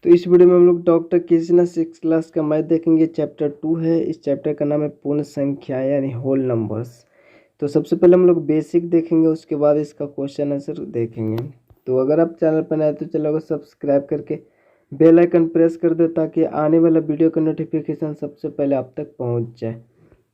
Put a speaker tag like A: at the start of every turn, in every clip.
A: तो इस वीडियो में हम लोग डॉक्टर कृष्णा 6th क्लास का मैथ देखेंगे। चैप्टर 2 है। इस चैप्टर का नाम है पूर्ण संख्या यानी होल नंबर्स। तो सबसे पहले हम लोग बेसिक देखेंगे, उसके बाद इसका क्वेश्चन आंसर देखेंगे। तो अगर आप चैनल पर नए तो चैनल को सब्सक्राइब करके बेल आइकन प्रेस कर दो ताकि आने वाला वीडियो का नोटिफिकेशन सबसे पहले आप तक पहुँच जाए।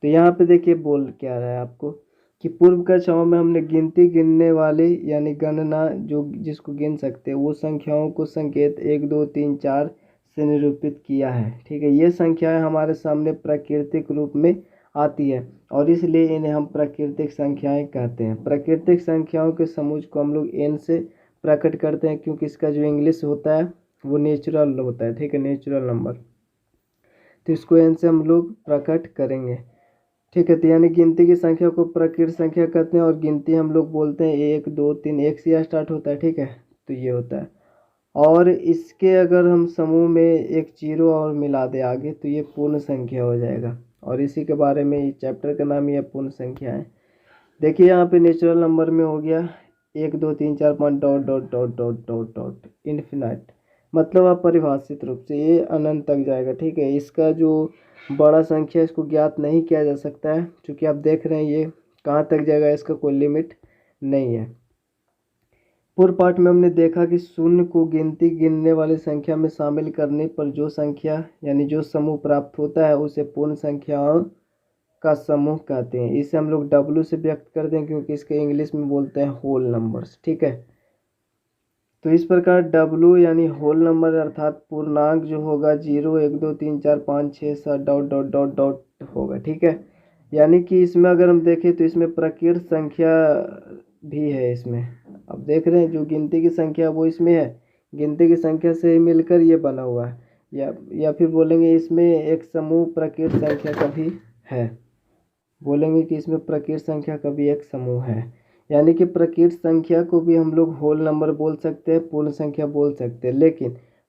A: तो यहाँ पे देखिए बोल क्या रहा है आपको कि पूर्व कक्षाओं में हमने गिनती गिनने वाले यानी गणना जो जिसको गिन सकते हैं वो संख्याओं को संकेत 1 2 3 4 से निरूपित किया है। ठीक है, ये संख्याएं हमारे सामने प्राकृतिक रूप में आती है और इसलिए इन्हें हम प्राकृतिक संख्याएं कहते हैं। प्राकृतिक संख्याओं के समूह को हम लोग n से प्रकट करते हैं क्योंकि इसका जो इंग्लिश होता है वो नेचुरल होता है। ठीक है, नेचुरल नंबर, तो इसको n से हम लोग प्रकट करेंगे। ठीक है, तो यानी गिनती की संख्या को प्रकृत संख्या कहते हैं और गिनती हम लोग बोलते हैं 1 2 3, 1 से स्टार्ट होता है। ठीक है, तो ये होता है। और इसके अगर हम समूह में एक जीरो और मिला दे आगे तो ये पूर्ण संख्या हो जाएगा और इसी के बारे में इस चैप्टर का नाम ही है पूर्ण संख्या है। देखिए यहाँ पे नेचुरल नंबर में हो गया 1 2 3 4 5 dot dot dot dot dot dot infinite, मतलब अपरिभाषित रूप से ये अनंत तक जाएगा। ठीक है, इसका जो बड़ा संख्या इसको ज्ञात नहीं किया जा सकता है क्योंकि आप देख रहे हैं ये कहाँ तक जाएगा, इसका कोई लिमिट नहीं है। पूर्व पाठ में हमने देखा कि शून्य को गिनती गिनने वाली संख्या में शामिल करने पर जो संख्या यानी जो समूह प्राप्त होता है उसे पूर्ण संख्याओं का समूह कहते हैं। इसे हम लोग W से व्यक्त करते हैं क्योंकि इसके इंग्लिश में बोलते हैं होल नंबर्स। ठीक है, तो इस प्रकार W यानी होल नंबर अर्थात पूर्णांक जो होगा 0 1 2 3 4 5 6 7 डॉट डॉट डॉट डॉट होगा। ठीक है, यानी कि इसमें अगर हम देखें तो इसमें प्रकृत संख्या भी है। इसमें अब देख रहे हैं जो गिनती की संख्या वो इसमें है, गिनती की संख्या से मिलकर ये बना हुआ है, या फिर बोलेंगे इसमें एक समूह प्रकृत संख्या का भी है। बोलेंगे कि इसमें प्रकृत संख्या का भी एक समूह है, यानी कि प्रकृत संख्या को भी हम लोग होल नंबर बोल सकते हैं, पूर्ण संख्या बोल सकते हैं।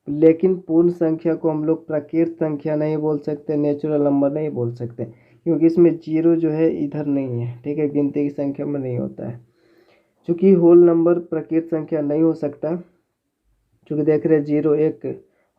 A: लेकिन पूर्ण संख्या को हम लोग प्रकृत संख्या नहीं बोल सकते, नेचुरल नंबर नहीं बोल सकते क्योंकि इसमें जीरो जो है इधर नहीं है। ठीक है, गिनती की संख्या में नहीं होता है। चूँकि होल नंबर प्रकृत संख्या नहीं हो सकता, चूँकि देख रहे हैं 0 एक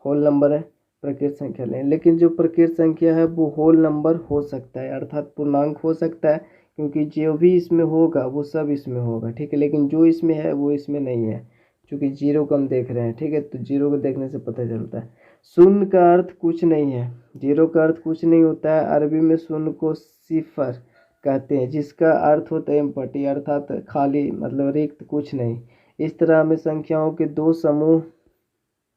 A: होल नंबर है, प्रकृत संख्या नहीं। लेकिन जो प्रकृत संख्या है वो होल नंबर हो सकता है अर्थात पूर्णांक हो सकता है क्योंकि जो भी इसमें होगा वो सब इसमें होगा। ठीक है, लेकिन जो इसमें है वो इसमें नहीं है क्योंकि 0 को हम देख रहे हैं। ठीक है, तो 0 को देखने से पता चलता है। शून्य का अर्थ कुछ नहीं है, 0 का अर्थ कुछ नहीं होता है। अरबी में शून्य को सिफर कहते हैं जिसका अर्थ होता है एम्पटी अर्थात खाली, मतलब रिक्त, कुछ नहीं। इस तरह हमें संख्याओं के दो समूह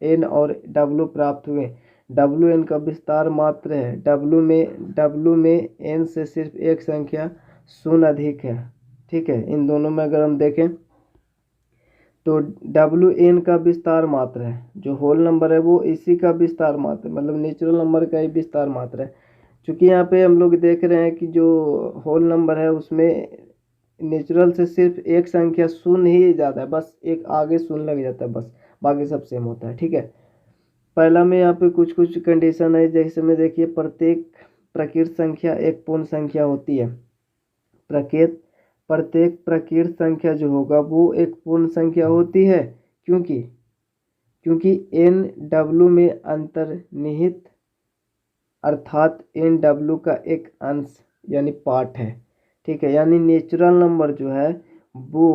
A: n और w प्राप्त हुए। w n का विस्तार मात्र है। w में n से सिर्फ एक संख्या शून्य अधिक है। ठीक है, इन दोनों में अगर हम देखें तो w n का विस्तार मात्र है, जो होल नंबर है वो इसी का विस्तार मात्र, मतलब नेचुरल नंबर का ही विस्तार मात्र है। क्योंकि यहाँ पे हम लोग देख रहे हैं कि जो होल नंबर है उसमें नेचुरल से सिर्फ एक संख्या शून्य ही ज़्यादा है, बस एक आगे शून्य लग जाता है, बस बाकी सब सेम होता है। ठीक है, पहला में यहाँ पे कुछ कुछ कंडीशन है, जैसे में देखिए प्रत्येक प्रकृत संख्या एक पूर्ण संख्या होती है। प्रत्येक प्रकृत संख्या जो होगा वो एक पूर्ण संख्या होती है क्योंकि n w में अंतर्निहित अर्थात n w का एक अंश यानी पार्ट है। ठीक है, यानी नेचुरल नंबर जो है वो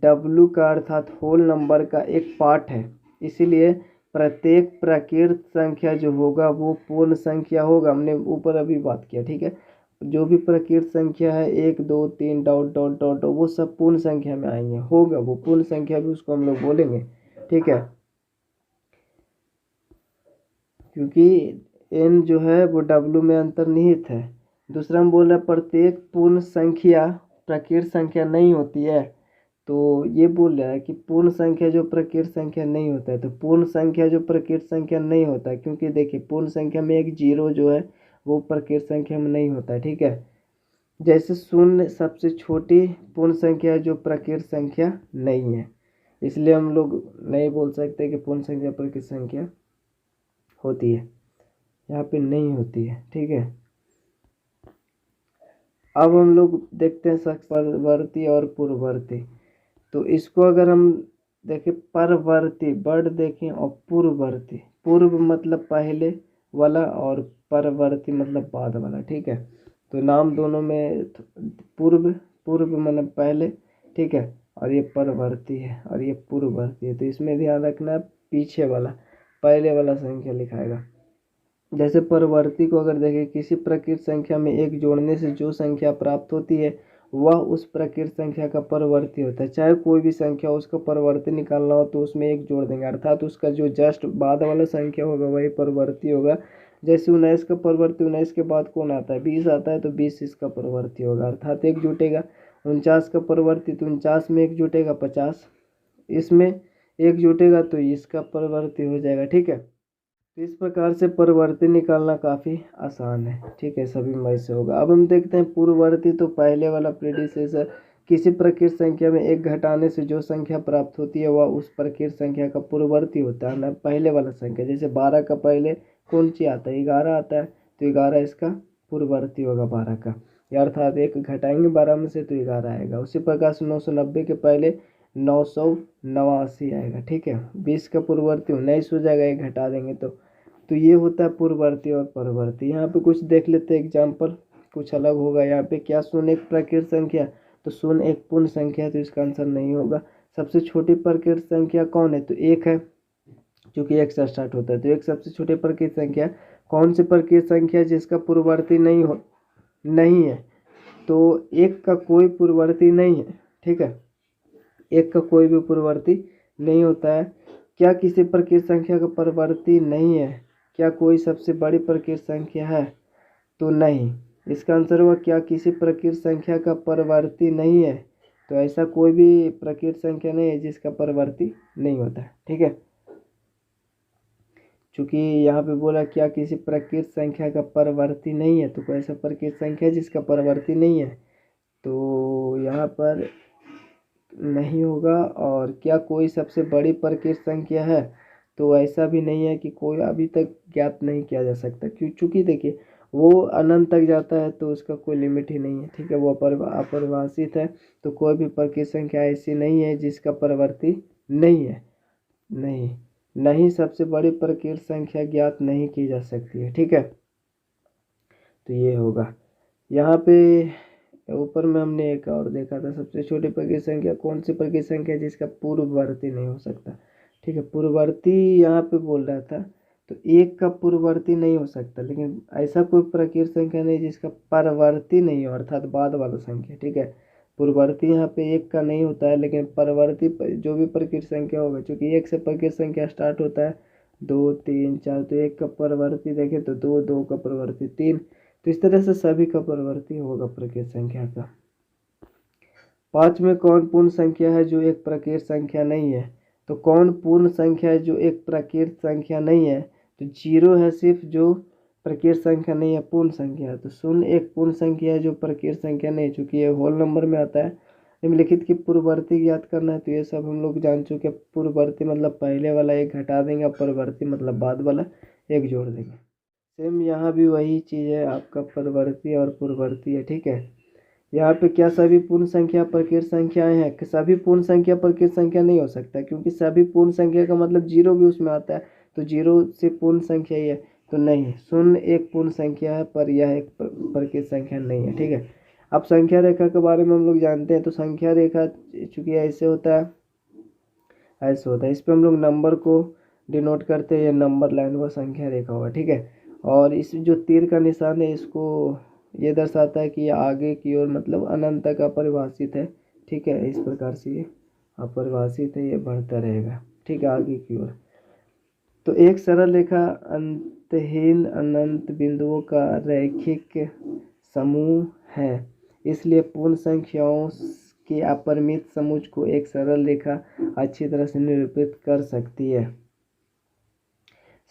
A: w का अर्थात होल नंबर का एक पार्ट है। इसीलिए प्रत्येक प्रकृत संख्या जो होगा वो पूर्ण संख्या होगा। हमने ऊपर अभी बात किया। ठीक है, जो भी प्रकृत संख्या है 1 2 3 डॉट डॉट डॉट वो सब पूर्ण संख्या में आएंगे, होगा वो पूर्ण संख्या भी उसको हम लोग बोलेंगे। ठीक है, क्योंकि n जो है वो w में अंतर्निहित है। दूसरा हम बोल रहे हैं प्रत्येक पूर्ण संख्या प्रकृत संख्या नहीं होती है, तो ये बोल रहा है कि पूर्ण संख्या जो प्रकृत संख्या नहीं होता है, तो पूर्ण संख्या जो प्रकृत संख्या नहीं होता है, क्योंकि देखिए पूर्ण संख्या में एक जीरो जो है वो प्रकृत संख्या में नहीं होता है। ठीक है, जैसे शून्य सबसे छोटी पूर्ण संख्या है जो प्रकृत संख्या नहीं है, इसलिए हम लोग नहीं बोल सकते कि पूर्ण संख्या प्रकृत संख्या होती है, यहाँ पे नहीं होती है। ठीक है, अब हम लोग देखते हैं परवर्ती और पूर्ववर्ती। तो इसको अगर हम देखें परवर्ती वर्ड देखें और पूर्ववर्ती, पूर्व मतलब पहले वाला और परवर्ती मतलब बाद वाला, ठीक है। तो नाम दोनों में पूर्व, पूर्व मतलब पहले, ठीक है, और ये परवर्ती है और ये पूर्ववर्ती है। तो इसमें ध्यान रखना है पीछे वाला पहले वाला संख्या लिखाएगा। जैसे परवर्ती को अगर देखें, किसी प्रकृत संख्या में एक जोड़ने से जो संख्या प्राप्त होती है वह उस प्रकृत संख्या का परवर्ती होता है। चाहे कोई भी संख्या हो, उसका परवर्ती निकालना हो तो उसमें एक जोड़ देंगे, अर्थात उसका जो जस्ट बाद वाला संख्या होगा वही परवर्ती होगा। जैसे 19 का परवर्ती, 19 के बाद कौन आता है, 20 आता है, तो 20 इसका परवर्ती होगा, अर्थात एक जुटेगा। 49 का परवर्ती, तो 49 में एक जुटेगा, 50 इसमें एक जुटेगा, तो इसका परवर्ती हो जाएगा, ठीक है। तो इस प्रकार से परवर्ती निकालना काफ़ी आसान है, ठीक है, सभी में से होगा। अब हम देखते हैं पूर्ववर्ती। तो पहले वाला प्रेडिसेसर, किसी प्रकृत संख्या में एक घटाने से जो संख्या प्राप्त होती है वह उस प्रकृत संख्या का पूर्ववर्ती होता है ना, पहले वाला संख्या। जैसे 12 का पहले कौन सी आता है, 11 आता है, तो 11 इसका पूर्ववर्ती होगा 12 का, या अर्थात एक घटाएंगे 12 में से तो 11 आएगा। उसी प्रकार से 990 के पहले 989 आएगा, ठीक है। 20 का पूर्ववर्ती 19 हो जाएगा, एक घटा देंगे तो ये होता है पूर्ववर्ती और परवर्ती। यहाँ पे कुछ देख लेते हैं एग्जाम्पल, कुछ अलग होगा यहाँ पे। क्या शून्य एक प्रकृत संख्या, तो शून्य एक पूर्ण संख्या है, तो इसका आंसर नहीं होगा। सबसे छोटी प्रकृत संख्या कौन है, तो एक है, क्योंकि एक से स्टार्ट होता है, तो एक सबसे छोटी प्रकृत संख्या। कौन सी प्रकृत संख्या जिसका पूर्ववर्ती नहीं है, तो एक का कोई पूर्ववर्ती नहीं है, ठीक है, एक का कोई भी पूर्ववर्ती नहीं होता है। क्या किसी प्रकृत संख्या का परवर्ती नहीं है, क्या कोई सबसे बड़ी प्रकृत संख्या है, तो नहीं। इसका आंसर हुआ क्या किसी प्रकृत संख्या का परवर्ती नहीं है, तो ऐसा कोई भी प्रकृत संख्या नहीं है जिसका परवर्ती नहीं होता है, ठीक है। चूंकि यहाँ पे बोला क्या किसी प्रकृत संख्या का परवर्ती नहीं है, तो कोई ऐसा प्रकृत संख्या जिसका परवर्ती नहीं है, तो यहाँ पर नहीं होगा। और क्या कोई सबसे बड़ी प्रकृत संख्या है, तो ऐसा भी नहीं है कि कोई अभी तक ज्ञात नहीं किया जा सकता, क्यों, चूँकि देखिए वो अनंत तक जाता है तो उसका कोई लिमिट ही नहीं है, ठीक है, वो अपरिभाषित है। तो कोई भी प्रकृत संख्या ऐसी नहीं है जिसका परवर्ती नहीं है, नहीं नहीं सबसे बड़ी प्रकृत संख्या ज्ञात नहीं की जा सकती है, ठीक है। तो ये होगा। यहाँ पे ऊपर में हमने एक और देखा था, सबसे छोटी प्रकृत संख्या कौन सी प्रकृत संख्या है जिसका पूर्ववर्ती नहीं हो सकता, ठीक है। पूर्ववर्ती यहाँ पे बोल रहा था, तो एक का पूर्ववर्ती नहीं हो सकता, लेकिन ऐसा कोई प्रकृत संख्या नहीं जिसका परवर्ती नहीं हो, अर्थात बाद वाला संख्या, ठीक है। पूर्ववर्ती यहाँ पे एक का नहीं होता है, लेकिन परवर्ती जो भी प्रकृत संख्या होगा, क्योंकि एक से प्रकृत संख्या स्टार्ट होता है, 2 3 4, तो एक का परवर्ती देखें तो 2, 2 का परवर्ती 3, तो इस तरह से सभी का परवर्ती होगा प्रकृत संख्या का। 5 में कौन पूर्ण संख्या है जो एक प्रकृत संख्या नहीं है, तो कौन पूर्ण संख्या है जो एक प्रकृत संख्या नहीं है, तो 0 है सिर्फ जो प्रकृत संख्या नहीं है, पूर्ण संख्या है। तो 0 एक पूर्ण संख्या है जो प्रकृत संख्या नहीं, चूँकि ये होल नंबर में आता है। निम्नलिखित की पूर्ववर्ती ज्ञात करना है, तो ये सब हम लोग जान चुके। पूर्ववर्ती मतलब पहले वाला एक घटा देंगे, परवर्ती मतलब बाद वाला एक जोड़ देंगे। सेम यहाँ भी वही चीज़ है, आपका परवर्ती और पूर्ववर्ती है, ठीक है। यहाँ पे क्या सभी पूर्ण संख्या प्रकृत संख्याएं हैं, कि सभी पूर्ण संख्या प्रकृत संख्या नहीं हो सकता, क्योंकि सभी पूर्ण संख्या का मतलब 0 भी उसमें आता है, तो 0 से पूर्ण संख्या ही है, तो नहीं। 0 एक पूर्ण संख्या है पर यह एक प्रकृत संख्या नहीं है, ठीक है। अब संख्या रेखा के बारे में हम लोग जानते हैं। तो संख्या रेखा चूँकि ऐसे होता है, ऐसे होता है, इस पर हम लोग नंबर को डिनोट करते हैं, ये नंबर लाइन व संख्या रेखा होगा, ठीक है। और इस जो तीर का निशान है, इसको ये दर्शाता है कि ये आगे की ओर मतलब अनंत तक अपरिभाषित है, ठीक है। इस प्रकार से ये अपरिभाषित है, ये बढ़ता रहेगा, ठीक है, आगे की ओर। तो एक सरल रेखा अंतहीन अनंत बिंदुओं का रैखिक समूह है, इसलिए पूर्ण संख्याओं के अपरिमित समूह को एक सरल रेखा अच्छी तरह से निरूपित कर सकती है।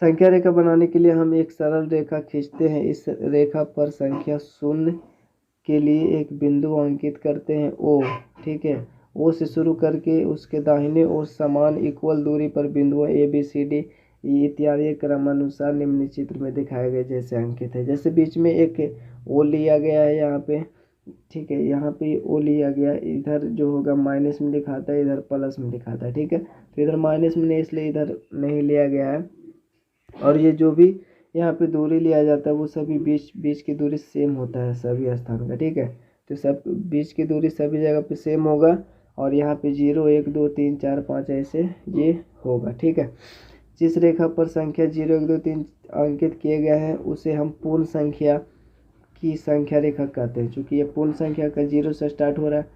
A: संख्या रेखा बनाने के लिए हम एक सरल रेखा खींचते हैं। इस रेखा पर संख्या 0 के लिए एक बिंदु अंकित करते हैं, O, ठीक है। O से शुरू करके उसके दाहिने ओर समान इक्वल दूरी पर बिंदुओं A B C D इत्यादि क्रमानुसार निम्न चित्र में दिखाए गए जैसे अंकित है। जैसे बीच में एक O लिया गया है यहाँ पे, ठीक है, यहाँ पे O लिया गया, इधर जो होगा माइनस में दिखाता है, इधर प्लस में दिखाता है, ठीक है। तो इधर माइनस में नहीं, इसलिए इधर नहीं लिया गया है, और ये जो भी यहाँ पे दूरी लिया जाता है वो सभी बीच बीच की दूरी सेम होता है सभी स्थान का, ठीक है। तो सब बीच की दूरी सभी जगह पे सेम होगा और यहाँ पे 0 1 2 3 4 5 ऐसे ये होगा, ठीक है। जिस रेखा पर संख्या 0 1 2 3 अंकित किए गए हैं उसे हम पूर्ण संख्या की संख्या रेखा कहते हैं। चूँकि ये पूर्ण संख्या का 0 से स्टार्ट हो रहा है,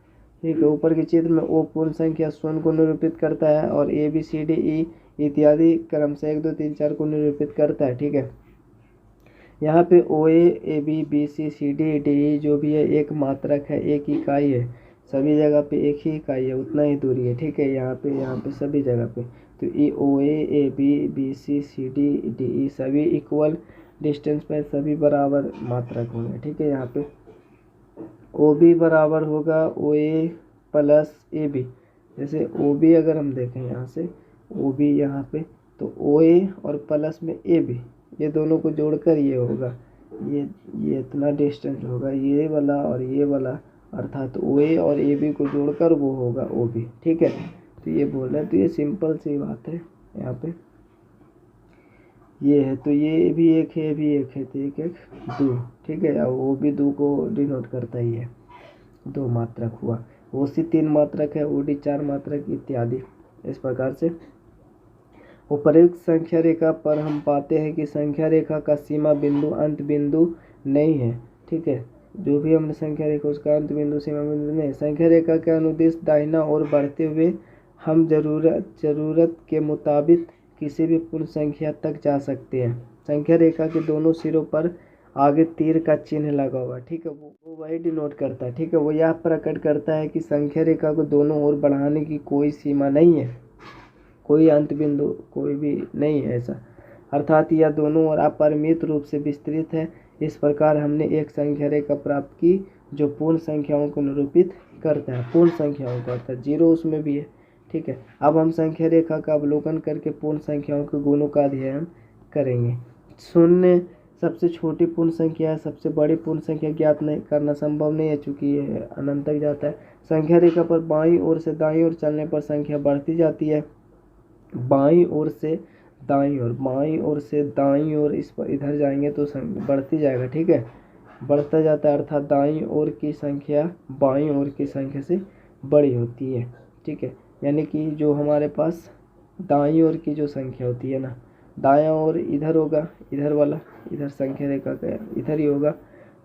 A: ठीक है। ऊपर के चित्र में ओ पूर्ण संख्या शून्य को निरूपित करता है और A B C D E इत्यादि क्रम से 1 2 3 4 को निरूपित करता है, ठीक है। यहाँ पे O A B B C D D E जो भी है एक मात्रक है, एक इकाई है, सभी जगह पे एक ही इकाई है, उतना ही दूरी है, ठीक है। यहाँ पे सभी जगह पे तो E O A B B C D D E सभी इक्वल डिस्टेंस पे सभी बराबर मात्रक होंगे, ठीक है। यहाँ पे ओ बी बराबर होगा ओ ए प्लस ए बी। जैसे ओ बी अगर हम देखें यहाँ से ओ बी यहाँ पे तो ओ ए और प्लस में ए बी, ये दोनों को जोड़कर ये होगा, ये इतना डिस्टेंस होगा ये वाला और ये वाला, अर्थात ओ ए और ए बी को जोड़कर वो होगा ओ बी, ठीक है। तो ये बोल रहे हैं, तो ये सिंपल सी बात है। यहाँ पे ये है तो ये भी एक है, ये भी एक है, तो एक एक दो, ठीक है। और वो भी दो को डिनोट करता ही है, 2 मात्रक हुआ। वो सी 3 मात्रक है, ओ डी 4 मात्रक इत्यादि। इस प्रकार से उपर्युक्त संख्या रेखा पर हम पाते हैं कि संख्या रेखा का सीमा बिंदु अंत बिंदु नहीं है, ठीक है। जो भी हमने संख्या रेखा उसका अंत बिंदु सीमा बिंदु नहीं। संख्या रेखा के अनुदिश दाहिना और बढ़ते हुए हम जरूरत के मुताबिक किसी भी पूर्ण संख्या तक जा सकते हैं। संख्या रेखा के दोनों सिरों पर आगे तीर का चिन्ह लगा हुआ, ठीक है। वो वही डिनोट करता है, ठीक है। वो यह प्रकट करता है कि संख्या रेखा को दोनों ओर बढ़ाने की कोई सीमा नहीं है, कोई अंत बिंदु कोई भी नहीं है ऐसा, अर्थात यह दोनों ओर अपरिमित रूप से विस्तृत है। इस प्रकार हमने एक संख्या रेखा प्राप्त की जो पूर्ण संख्याओं को निरूपित करता है, पूर्ण संख्याओं का, अर्थात 0 उसमें भी है, ठीक है। अब हम संख्या रेखा का अवलोकन करके पूर्ण संख्याओं के गुणों का अध्ययन करेंगे। शून्य सबसे छोटी पूर्ण संख्या है, सबसे बड़ी पूर्ण संख्या ज्ञात नहीं करना संभव नहीं है चूँकि ये अनंत तक जाता है। संख्या रेखा पर बाईं ओर से दाईं ओर चलने पर संख्या बढ़ती जाती है, बाईं ओर से दाईं ओर, बाईं ओर से दाईं ओर, इस पर इधर जाएंगे तो बढ़ती जाएगा, ठीक है, बढ़ता जाता है, अर्थात दाईं ओर की संख्या बाईं ओर की संख्या से बड़ी होती है, ठीक है। यानी कि जो हमारे पास दाईं ओर की जो संख्या होती है ना, दायां ओर इधर होगा, इधर वाला इधर संख्या रेखा का इधर ही होगा,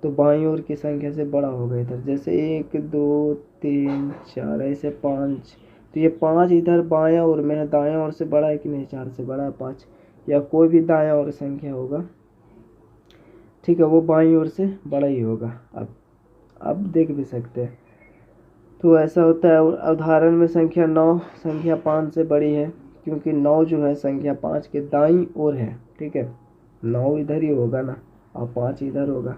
A: तो बाईं ओर की संख्या से बड़ा होगा इधर। जैसे 1 2 3 4 ऐसे 5, तो ये 5 इधर बायां ओर में है, दायां ओर से बड़ा है कि नहीं, 4 से बड़ा है 5, या कोई भी दायां ओर संख्या होगा, ठीक है, वो बाईं ओर से बड़ा ही होगा। अब देख भी सकते हैं, तो ऐसा होता है। उदाहरण में संख्या 9 संख्या 5 से बड़ी है, क्योंकि 9 जो है संख्या 5 के दाईं ओर है, ठीक है, 9 इधर ही होगा ना और 5 इधर होगा,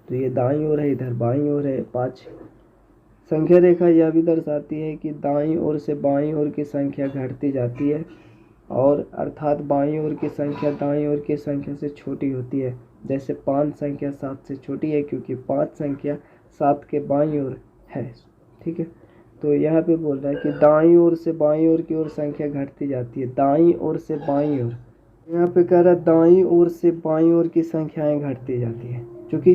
A: तो ये दाईं ओर है, इधर बाईं ओर है 5। संख्या रेखा यह भी दर्शाती है कि दाईं ओर से बाईं ओर की संख्या घटती जाती है, और अर्थात बाईं ओर की संख्या दाईं ओर की संख्या से छोटी होती है। जैसे 5 संख्या 7 से छोटी है, क्योंकि 5 संख्या 7 के बाईं ओर है, ठीक है। तो यहाँ पे बोल रहा है कि दाईं ओर से बाईं ओर की ओर संख्या घटती जाती है, दाईं ओर से बाईं ओर, यहाँ पे कह रहा है दाईं ओर से बाईं ओर की संख्याएं घटती जाती है, क्योंकि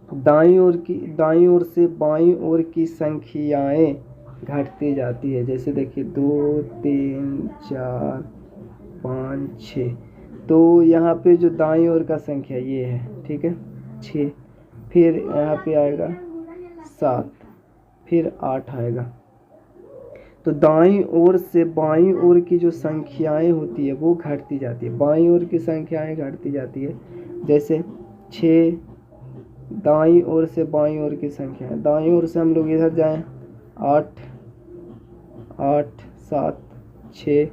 A: दाईं ओर से बाईं ओर की संख्याएं घटती जाती है। जैसे देखिए 2 3 4 5 6, तो यहाँ पे जो दाईं ओर का संख्या ये है, ठीक है 6, फिर यहाँ पे आएगा 7, फिर 8 आएगा। तो दाईं ओर से बाईं ओर की जो संख्याएं होती है वो घटती जाती है, बाईं ओर की संख्याएं घटती जाती है। जैसे 6 दाईं ओर से बाईं ओर की संख्या है, दाईं ओर से हम लोग इधर जाएं 8 8 7 6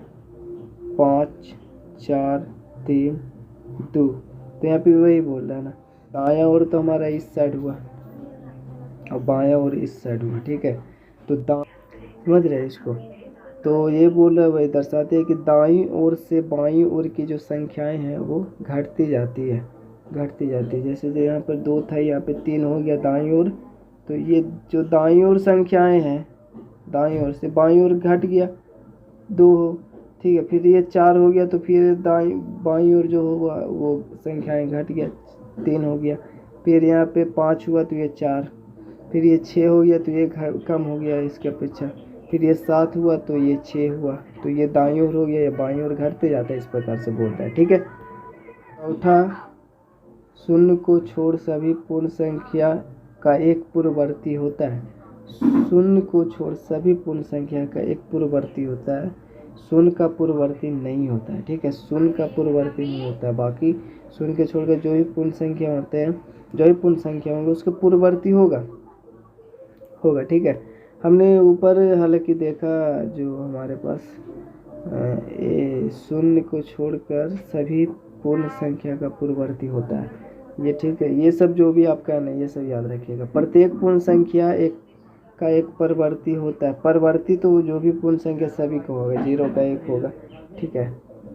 A: 5 4 3 2, तो यहाँ पे वही बोल रहा है ना, दायां ओर तो हमारा इस साइड हुआ और बायां ओर इस साइड हुआ, ठीक है। तो समझ रहे हैं इसको, तो ये बोल रहा है वही दर्शाते हैं कि दाईं ओर से बाईं ओर की जो संख्याएं हैं वो घटती जाती है, घटती जाती है। जैसे जो यहाँ पर 2 था, यहाँ पे 3 हो गया दाईं ओर, तो ये जो दाईं ओर संख्याएं हैं दाईं ओर से बाईं ओर घट गया 2 हो, ठीक है। फिर ये 4 हो गया तो फिर दाई बाईं ओर जो होगा वो संख्याएं घट गया, 3 हो गया। फिर यहाँ पे 5 हुआ तो ये 4, फिर ये 6 हो गया तो ये कम हो गया इसके अपेक्षा, फिर ये 7 हुआ तो ये 6 हुआ, तो ये दाईं ओर हो गया, ये बाईं ओर घटते जाता है, इस प्रकार से बोलता है। ठीक है। चौथा, शून्य को छोड़ सभी पूर्ण संख्या का एक पूर्ववर्ती होता है। शून्य को छोड़ सभी पूर्ण संख्या का एक पूर्ववर्ती होता है, शून्य का पूर्ववर्ती नहीं होता है। ठीक है, शून्य का पूर्ववर्ती नहीं होता है, बाकी शून्य के छोड़कर जो भी पूर्ण संख्या होते हैं, जो भी पूर्ण संख्या होंगे उसके पूर्ववर्ती होगा। ठीक है। हमने ऊपर हालांकि देखा जो हमारे पास शून्य को छोड़कर सभी पूर्ण संख्या का पूर्ववर्ती होता है, ये ठीक है। ये सब जो भी आपका नहीं, ये सब याद रखिएगा। प्रत्येक पूर्ण संख्या का एक परवर्ती होता है। परवर्ती तो जो भी पूर्ण संख्या सभी का होगा, 0 का 1 होगा। ठीक है।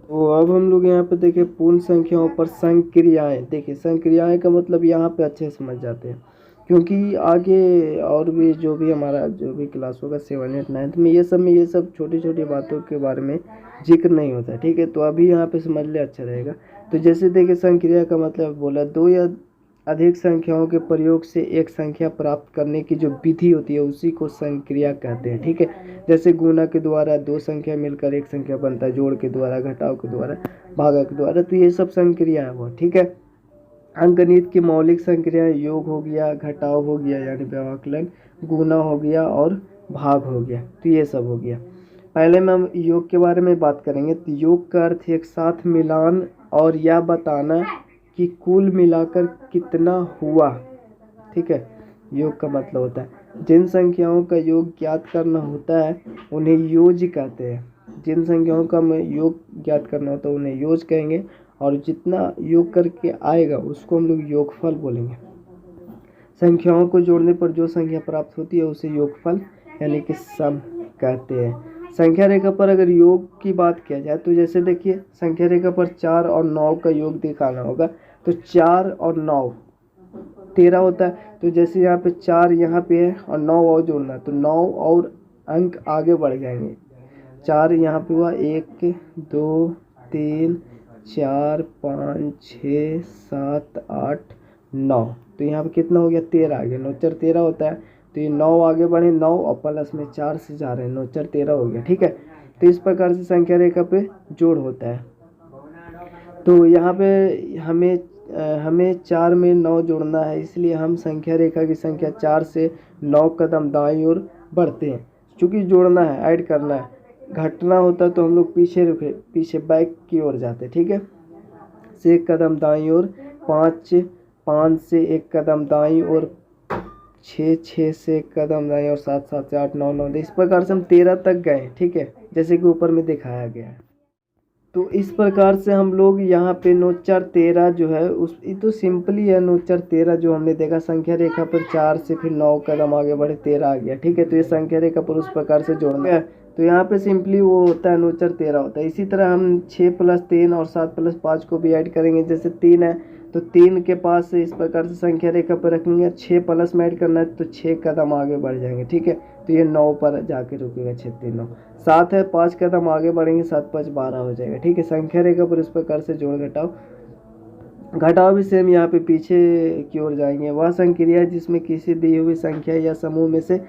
A: तो अब हम लोग यहाँ पे देखें पूर्ण संख्याओं पर संक्रियाएं। देखिए संक्रियाएं का मतलब यहाँ पे अच्छे से समझ जाते हैं, क्योंकि आगे और भी जो भी हमारा जो भी क्लास होगा 7, 8, 9 में ये सब छोटी छोटी बातों के बारे में जिक्र नहीं होता। ठीक है, तो अभी यहाँ पे समझ ले, अच्छा रहेगा। तो जैसे देखिए संक्रिया का मतलब बोला, 2 या अधिक संख्याओं के प्रयोग से एक संख्या प्राप्त करने की जो विधि होती है उसी को संक्रिया कहते हैं। ठीक है, जैसे गुणा के द्वारा 2 संख्या मिलकर एक संख्या बनता है, जोड़ के द्वारा, घटाव के द्वारा, भागा के द्वारा, तो ये सब संक्रिया है वो। ठीक है। अंकगणित की मौलिक संक्रियाएं योग हो गया, घटाव हो गया यानी व्यवकलन, गुणा हो गया और भाग हो गया, तो ये सब हो गया। पहले में हम योग के बारे में बात करेंगे। तो योग का अर्थ एक साथ मिलान और यह बताना कि कुल मिलाकर कितना हुआ। ठीक है, योग का मतलब होता है जिन संख्याओं का योग ज्ञात करना होता है उन्हें योज कहते हैं। जिन संख्याओं का योग ज्ञात करना होता है उन्हें योज कहेंगे, और जितना योग करके आएगा उसको हम लोग योगफल बोलेंगे। संख्याओं को जोड़ने पर जो संख्या प्राप्त होती है उसे योगफल यानी कि सम कहते हैं। संख्या रेखा पर अगर योग की बात किया जाए तो जैसे देखिए संख्या रेखा पर 4 और 9 का योग दिखाना होगा, तो 4 और 9 13 होता है। तो जैसे यहाँ पे 4 यहाँ पे है और 9 और जोड़ना है तो 9 और अंक आगे बढ़ जाएंगे। 4 यहाँ पे हुआ, 1 2 3 4 5 6 7 8 9, तो यहाँ पे कितना हो गया, 13 आ गया। 9 4 13 होता है, तो ये 9 आगे बढ़े, 9 और प्लस में 4 से जा रहे हैं, 9 4 13 हो गया। ठीक है, तो इस प्रकार से संख्या रेखा पे जोड़ होता है। तो यहाँ पे हमें 4 में 9 जोड़ना है, इसलिए हम संख्या रेखा की संख्या 4 से 9 कदम दाईं ओर बढ़ते हैं। चूँकि जोड़ना है, ऐड करना है, घटना होता तो हम लोग पीछे बैक की ओर जाते। ठीक है, से 1 कदम दाईं ओर, 5 से 1 कदम दाईं ओर, 6 से 1 कदम दाईं और 7 से 8 9 इस प्रकार से हम 13 तक गए। ठीक है, जैसे कि ऊपर में दिखाया गया है। तो इस प्रकार से हम लोग यहाँ पे 9 4 13 जो है उस ये तो सिंपली है। 9 4 13 जो हमने देखा संख्या रेखा पर 4 से फिर 9 कदम आगे बढ़े 13 आ गया। ठीक है, तो ये संख्या रेखा पर उस प्रकार से जोड़ना है। तो यहाँ पे सिंपली वो होता है 9 4 13 होता है। इसी तरह हम 6 + 3 और 7 + 5 को भी ऐड करेंगे। जैसे 3 है तो 3 के पास से इस प्रकार से संख्या रेखा पर रखेंगे, 6 प्लस में ऐड करना है तो 6 कदम आगे बढ़ जाएंगे। ठीक है, तो ये 9 पर जाके रुकेगा, 6 3 9। 7 है, 5 कदम आगे बढ़ेंगे, 7 5 12 हो जाएगा। ठीक है, संख्या रेखा पर इस प्रकार से जोड़ घटाव भी सेम यहाँ पे पीछे की ओर जाएंगे। वह संक्रिया जिसमें किसी दी हुई संख्या या समूह में से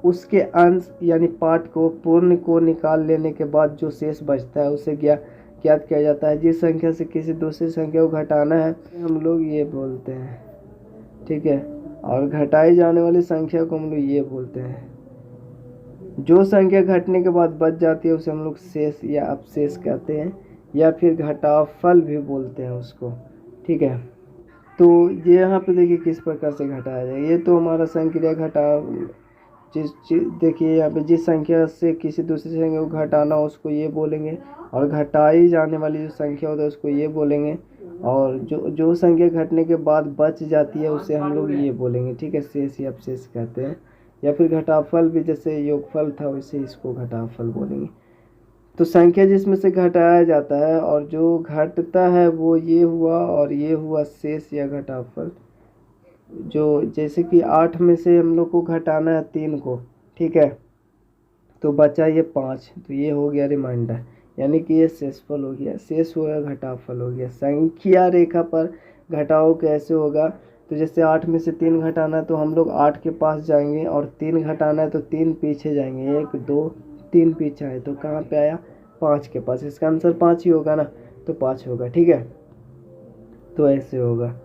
A: उसके अंश यानी पार्ट को पूर्ण को निकाल लेने के बाद जो शेष बचता है उसे ज्ञात किया जाता है। जिस संख्या से किसी दूसरी संख्या को घटाना है हम लोग ये बोलते हैं। ठीक है, और घटाई जाने वाली संख्या को हम लोग ये बोलते हैं। जो संख्या घटने के बाद बच जाती है उसे हम लोग शेष या अपशेष कहते हैं, या फिर घटाफल भी बोलते हैं उसको। ठीक है, तो ये यहाँ पे देखिए किस प्रकार से घटाया जाए। ये तो हमारा संक्रिया घटाव देखिए यहाँ पे जिस संख्या से किसी दूसरी संख्या को घटाना उसको ये बोलेंगे, और घटाई जाने वाली जो संख्या होता है उसको ये बोलेंगे, और जो संख्या घटने के बाद बच जाती है उसे हम लोग ये बोलेंगे। ठीक है, शेष या अपशेष कहते हैं, या फिर घटाफल भी, जैसे योगफल था वैसे इसको घटाफल बोलेंगे। तो संख्या जिसमें से घटाया जाता है और जो घटता है वो ये हुआ और ये हुआ शेष या घटाफल। जो जैसे कि 8 में से हम लोग को घटाना है 3 को, ठीक है, तो बचा ये 5, तो ये हो गया रिमाइंडर। यानी कि ये शेषफल हो गया, शेष हो गया, घटाफल हो गया। संख्या रेखा पर घटाव कैसे होगा, तो जैसे 8 में से 3 घटाना है तो हम लोग 8 के पास जाएंगे, और 3 घटाना है तो 3 पीछे जाएंगे, 1 2 3 पीछे है तो कहाँ पे आया, 5 के पास। इसका आंसर 5 ही होगा ना, तो 5 होगा। ठीक है, तो ऐसे होगा।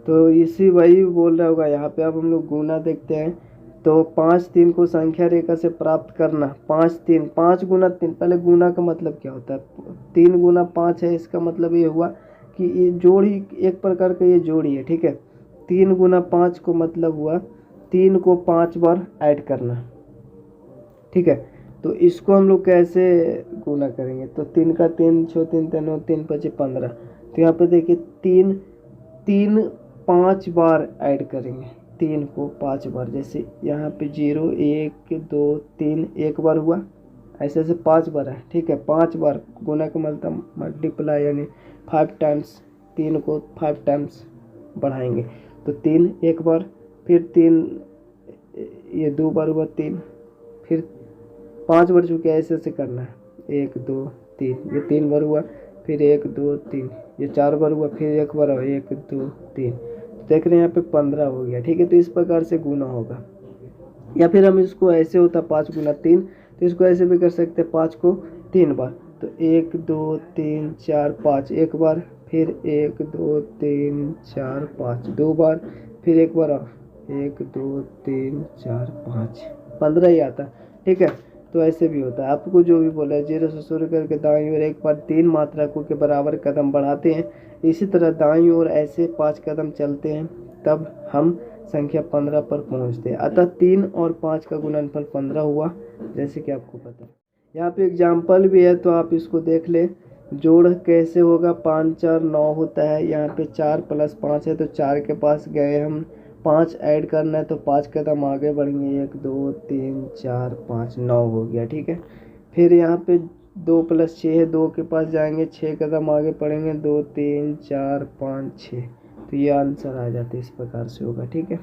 A: तो इसी वही बोल रहा होगा यहाँ पे। अब हम लोग गुना देखते हैं। तो 5 3 को संख्या रेखा से प्राप्त करना, 5 3 5 गुना 3। पहले गुना का मतलब क्या होता है, 3 गुना 5 है, इसका मतलब ये हुआ कि ये जोड़ी, एक प्रकार का ये जोड़ी है। ठीक है, 3 गुना 5 को मतलब हुआ 3 को 5 बार ऐड करना। ठीक है, तो इसको हम लोग कैसे गुना करेंगे, तो 3 का 3 छो 3 3 3 5 15। तो यहाँ पे देखिए 3 3 5 बार ऐड करेंगे, 3 को 5 बार। जैसे यहाँ पे 0 1 2 3 एक बार हुआ, ऐसे ऐसे 5 बार है। ठीक है, 5 बार गुना का मतलब मल्टीप्लाई, यानी 5 टाइम्स। 3 को 5 टाइम्स बढ़ाएंगे, तो 3 एक बार, फिर 3 ये 2 बार हुआ 3, फिर 5 बार चुके, ऐसे ऐसे करना है। 1 2 3 ये 3 बार हुआ, फिर 1 2 3 ये 4 बार हुआ, फिर एक बार 1 2 3। देख रहे हैं यहाँ पे 15 हो गया। ठीक है, तो इस प्रकार से गुना होगा। या फिर हम इसको ऐसे होता 5 गुना 3, तो इसको ऐसे भी कर सकते हैं, 5 को 3 बार। तो 1 2 3 4 5 एक बार, फिर 1 2 3 4 5 दो बार, फिर एक बार 1 2 3 4 5 15 ही आता। ठीक है, तो ऐसे भी होता है। आपको जो भी बोला है, 0 से शुरू करके दाईं ओर एक बार 3 मात्रकों के बराबर कदम बढ़ाते हैं, इसी तरह दाईं ओर ऐसे 5 कदम चलते हैं, तब हम संख्या 15 पर पहुंचते हैं। अतः 3 और 5 का गुणनफल 15 हुआ, जैसे कि आपको पता है। यहाँ पे एग्जाम्पल भी है, तो आप इसको देख ले। जोड़ कैसे होगा, 5 4 9 होता है। यहाँ पे 4 + 5 है, तो 4 के पास गए हम, 5 ऐड करना है तो 5 कदम आगे बढ़ेंगे, 1 2 3 4 5 9 हो गया। ठीक है, फिर यहाँ पे 2 + 6 है, 2 के पास जाएंगे, 6 कदम आगे पढ़ेंगे, 2 3 4 5 6। तो ये आंसर आ जाते इस प्रकार से होगा। ठीक है,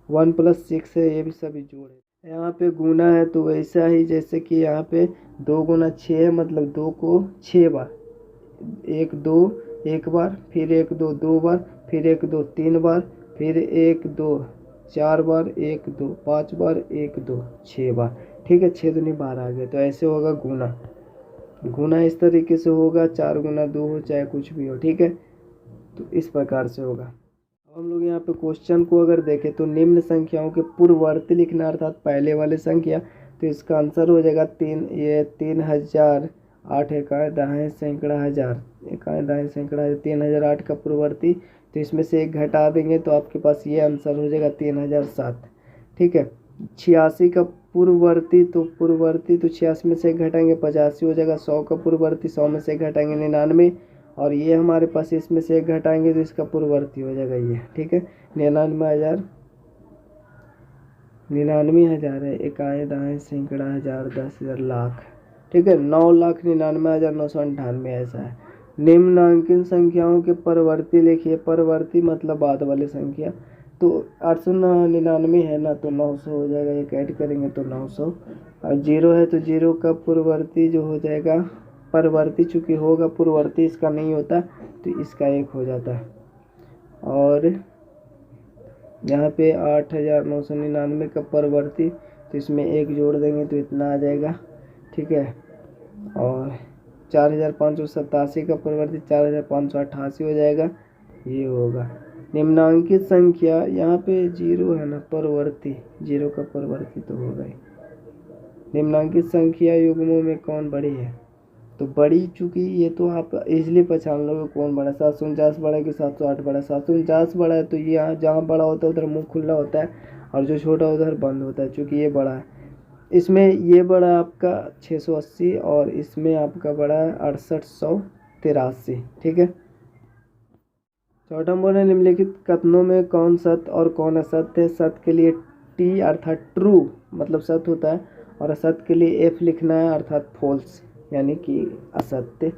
A: 1 + 6 है, ये भी सभी जोड़ है। यहाँ पे गुना है, तो वैसा ही जैसे कि यहाँ पे 2 गुना 6 है, मतलब 2 को 6 बार, 1 2 एक बार, फिर 1 2 2 बार, फिर 1 2 3 बार, फिर 1 2 4 बार, 1 2 5 बार, 1 2 6 बार। ठीक है, 6 दूनी 12 आ गए। तो ऐसे होगा गुना। गुना इस तरीके से होगा, 4 गुना 2 हो, चाहे कुछ भी हो। ठीक है, तो इस प्रकार से होगा। अब हम लोग यहाँ पे क्वेश्चन को अगर देखें, तो निम्न संख्याओं के पूर्ववर्ती लिखना, अर्थात पहले वाले संख्या। तो इसका आंसर हो जाएगा 3, ये 3000, 8 एकाएँ दाएँ सैकड़ा हज़ार, एकाएँ दाएँ सैकड़ा 3008 का पूर्ववर्ती। तो इसमें से एक घटा देंगे, तो आपके पास ये आंसर हो जाएगा 3007। ठीक है, 86 का पूर्ववर्ती, तो पूर्ववर्ती तो 86 में से एक घटाएंगे, 85 हो जाएगा। 100 का पूर्ववर्ती, 100 में से एक घटाएंगे, 99। और ये हमारे पास इसमें से एक घटाएंगे, तो इसका पूर्ववर्ती हो जाएगा ये। ठीक है, 99,000, 99,000 है, एकाएँ दाएँ सैकड़ा हज़ार, 10,000, लाख। ठीक है, 9,99,998 ऐसा है। निम्नांकित संख्याओं के परवर्ती लिखिए। परवर्ती मतलब बाद वाली संख्या। तो 899 है ना, तो 900 हो जाएगा, एक ऐड करेंगे तो 900। और 0 है, तो 0 का पूर्ववर्ती जो हो जाएगा, परवर्ती चूँकि होगा, पूर्ववर्ती इसका नहीं होता, तो इसका 1 हो जाता है। और यहाँ पे 8,999 का परवर्ती, तो इसमें 1 जोड़ देंगे तो इतना आ जाएगा। ठीक है, और 4,587 का परवर्ती 4,588 हो जाएगा, ये होगा। निम्नांकित संख्या, यहाँ पे 0 है ना, परवर्ती 0 का परवर्ती तो होगा ही। निम्नांकित संख्या युग्मों में कौन बड़ी है, तो बड़ी, चूँकि ये तो आप इजीली पहचान लोगे कौन बड़ा है। 749 बड़ा है कि 708 बड़ा है। 749 बड़ा है, तो ये यहाँ जहाँ बड़ा होता है उधर मुंह खुला होता है, और जो छोटा उधर बंद होता है, चूँकि ये बड़ा है। इसमें ये बड़ा आपका 680, और इसमें आपका बड़ा है 6883। ठीक है, चौथा नंबर है, निम्नलिखित कथनों में कौन सत्य और कौन असत्य है। सत्य के लिए टी अर्थात ट्रू मतलब सत्य होता है, और असत्य के लिए एफ लिखना है, अर्थात फॉल्स यानी कि असत्य।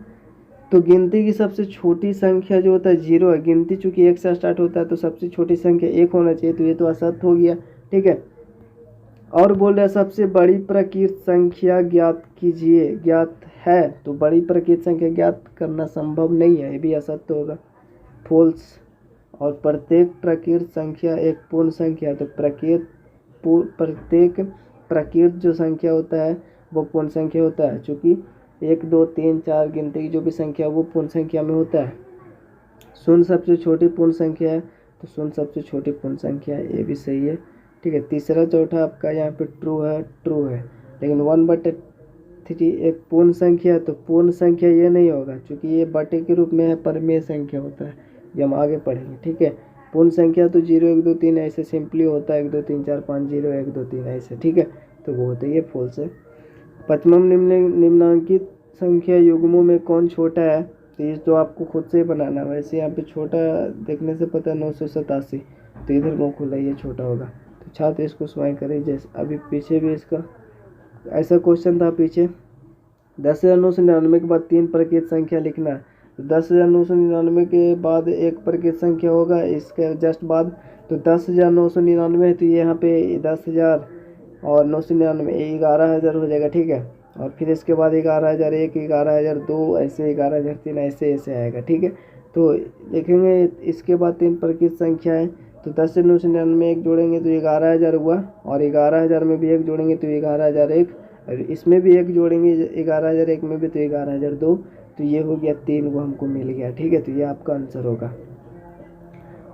A: तो गिनती की सबसे छोटी संख्या जो होता है 0 है। गिनती चूँकि 1 से स्टार्ट होता है, तो सबसे छोटी संख्या 1 होना चाहिए, तो ये तो असत्य हो गया। ठीक है, और बोल रहा है सबसे बड़ी प्रकृत संख्या ज्ञात कीजिए। ज्ञात है तो बड़ी प्रकृत संख्या ज्ञात करना संभव नहीं है, ये भी असत्य होगा, फॉल्स। और प्रत्येक प्रकृत संख्या एक पूर्ण संख्या है, तो प्रत्येक प्रकृत जो संख्या होता है वो पूर्ण संख्या होता है, क्योंकि 1 2 3 4 गिनती की जो भी संख्या वो पूर्ण संख्या में होता है। शून्य सबसे छोटी पूर्ण संख्या है, तो शून्य सबसे छोटी पूर्ण संख्या है, ये भी सही है, ठीक है। तीसरा चौथा आपका यहाँ पे ट्रू है, लेकिन 1/3 एक पूर्ण संख्या है, तो पूर्ण संख्या ये नहीं होगा, क्योंकि ये बटे के रूप में है, परिमेय संख्या होता है, ये हम आगे पढ़ेंगे, ठीक है। पूर्ण संख्या तो 0 1 2 3 ऐसे सिंपली होता है, 1 2 3 4 5 0 1 2 3 ऐसे, ठीक है, तो वो होता है, ये फॉल्स है। पचमम निम्नांकित संख्या युग्मों में कौन छोटा है, तो ये तो आपको खुद से ही बनाना है। वैसे यहाँ पे छोटा देखने से पता है 987, तो इधर मुँह खुला ये छोटा होगा, तो छात्र इसको स्वयं करें। जैसे अभी पीछे भी इसका ऐसा क्वेश्चन था पीछे, 10,999 के बाद 3 प्रकृत संख्या लिखना है, तो 10,999 के बाद एक प्रकृत संख्या होगा इसके जस्ट बाद, तो 10,999 है, तो यहाँ पे 10,000 और 999 11,000 हो जाएगा, ठीक है। और फिर इसके बाद 11,001 11,002 ऐसे 11,003 ऐसे ऐसे आएगा, ठीक है। तो देखेंगे इसके बाद 3 प्रकृत संख्या है, तो 10 से 999 में एक जोड़ेंगे तो 11,000 हुआ, और 11,000 में भी एक जोड़ेंगे तो 11,001, और इसमें भी एक जोड़ेंगे 11,001 में भी तो 11,002, तो ये हो गया 3, वो हमको मिल गया, ठीक है। तो ये आपका आंसर होगा।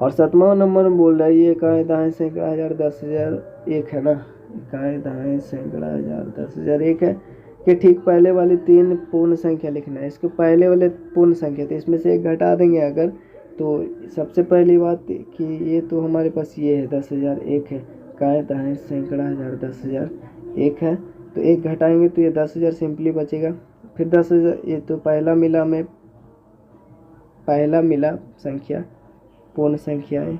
A: और 7वां नंबर में बोल रहा है ये इकाई दाएं सैकड़ा हजार 10,000 1 है ना, इकाई दाएं सैकड़ा हजार 10,000 1 है कि ठीक पहले वाली 3 पूर्ण संख्या लिखना है। इसके पहले वाले पूर्ण संख्या, तो इसमें से एक घटा देंगे अगर, तो सबसे पहली बात कि ये तो हमारे पास ये है 10,001 है, इकाई दाएं सैकड़ा हजार 10,000 1 है, तो एक घटाएंगे तो ये 10,000 सिंपली बचेगा। फिर 10,000 ये तो पहला मिला संख्या पूर्ण संख्या है,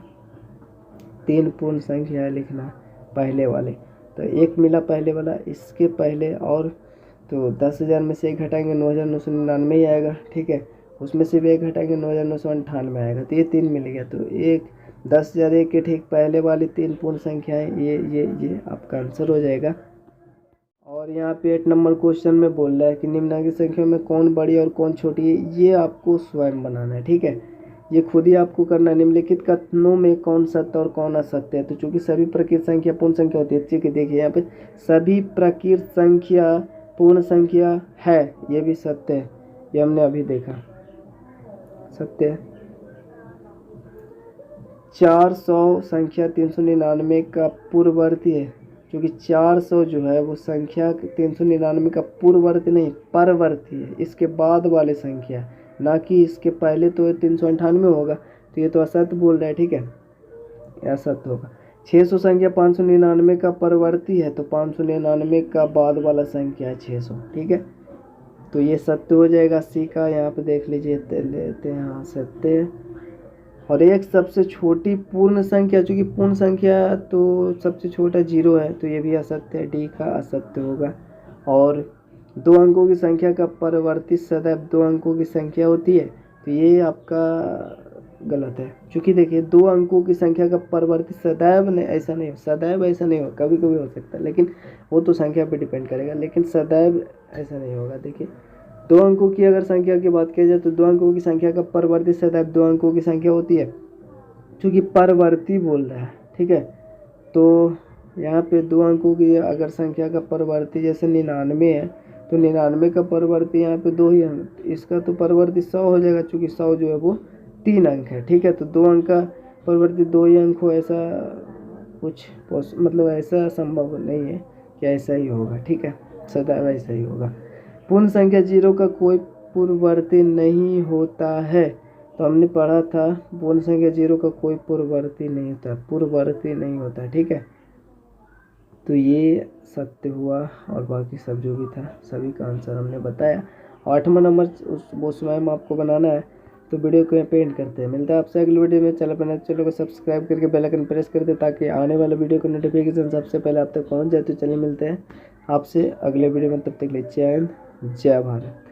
A: 3 पूर्ण संख्या है लिखना पहले वाले, तो एक मिला पहले वाला इसके पहले, और तो 10,000 में से एक घटाएंगे 9,999 ही आएगा, ठीक है। उसमें से भी एक घटाएंगे 9,998 आएगा, तो ये 3 मिल गया। तो एक 10,001 के ठीक पहले वाली 3 पूर्ण संख्या है, ये आपका आंसर हो जाएगा। और यहाँ पे 8 नंबर क्वेश्चन में बोल रहा है कि निम्नलिखित संख्या में कौन बड़ी और कौन छोटी है, ये आपको स्वयं बनाना है, ठीक है, ये खुद ही आपको करना है। निम्नलिखित कथनों में कौन सत्य और कौन असत्य है, तो चूंकि सभी प्रकृत संख्या पूर्ण संख्या होती है, ठीक है, देखिए यहाँ पे सभी प्रकृत संख्या पूर्ण संख्या है, ये भी सत्य है, ये हमने अभी देखा सत्य है। 400 संख्या 399 का पूर्ववर्ती है, क्योंकि 400 जो है वो संख्या 399 का पूर्ववर्ती नहीं परवर्ती है, इसके बाद वाले संख्या, ना कि इसके पहले, तो 398 होगा, तो ये तो असत्य बोल रहा है, ठीक है, असत्य होगा। 600 संख्या 599 का परवर्ती है, तो 599 का बाद वाला संख्या है 600, ठीक है, तो ये सत्य हो जाएगा। सी का यहाँ पे देख लीजिए, लेते हैं, हाँ सत्य है। और एक सबसे छोटी पूर्ण संख्या, चूँकि पूर्ण संख्या तो सबसे छोटा 0 है, तो ये भी असत्य है, डी का असत्य होगा। और 2 अंकों की संख्या का परवर्ती सदैव 2 अंकों की संख्या होती है, तो ये आपका गलत है, क्योंकि देखिए 2 अंकों की संख्या का परवर्ती सदैव नहीं, ऐसा नहीं, सदैव ऐसा नहीं होगा, कभी कभी हो सकता है, लेकिन वो तो संख्या पे डिपेंड करेगा, लेकिन सदैव ऐसा नहीं होगा। देखिए 2 अंकों की अगर संख्या की बात की जाए तो 2 अंकों की संख्या का परवर्ती सदैव 2 अंकों की संख्या होती है, क्योंकि परवर्ती बोल रहा है, ठीक है। तो यहाँ पे 2 अंकों की अगर संख्या का परवर्ती जैसे 99 है, तो 99 का परवर्ती यहाँ पे 2 ही अंक, इसका तो परवर्ती 100 हो जाएगा, क्योंकि 100 जो है वो 3 अंक है, ठीक है। तो 2 अंक का परवर्ती 2 ही अंक हो, ऐसा कुछ मतलब ऐसा संभव नहीं है कि ऐसा ही होगा, ठीक है, सदैव ऐसा ही होगा। पूर्ण संख्या 0 का कोई पूर्ववर्ती नहीं होता है, तो हमने पढ़ा था पूर्ण संख्या 0 का कोई पूर्ववर्ती नहीं होता, पूर्ववर्ती नहीं होता, ठीक है। तो ये सत्य हुआ, और बाकी सब जो भी था सभी का आंसर हमने बताया। 8वां नंबर वो स्वयं आपको बनाना है, तो वीडियो को यहाँ पे एंड करते हैं। मिलता है आपसे अगले वीडियो में। चैनल को सब्सक्राइब करके बेल आइकन प्रेस कर दे, ताकि आने वाले वीडियो का नोटिफिकेशन सबसे पहले आप तक पहुँच जाए। तो चलिए मिलते हैं आपसे अगले वीडियो में, तब तक के लिए जय हिंद जय भारत।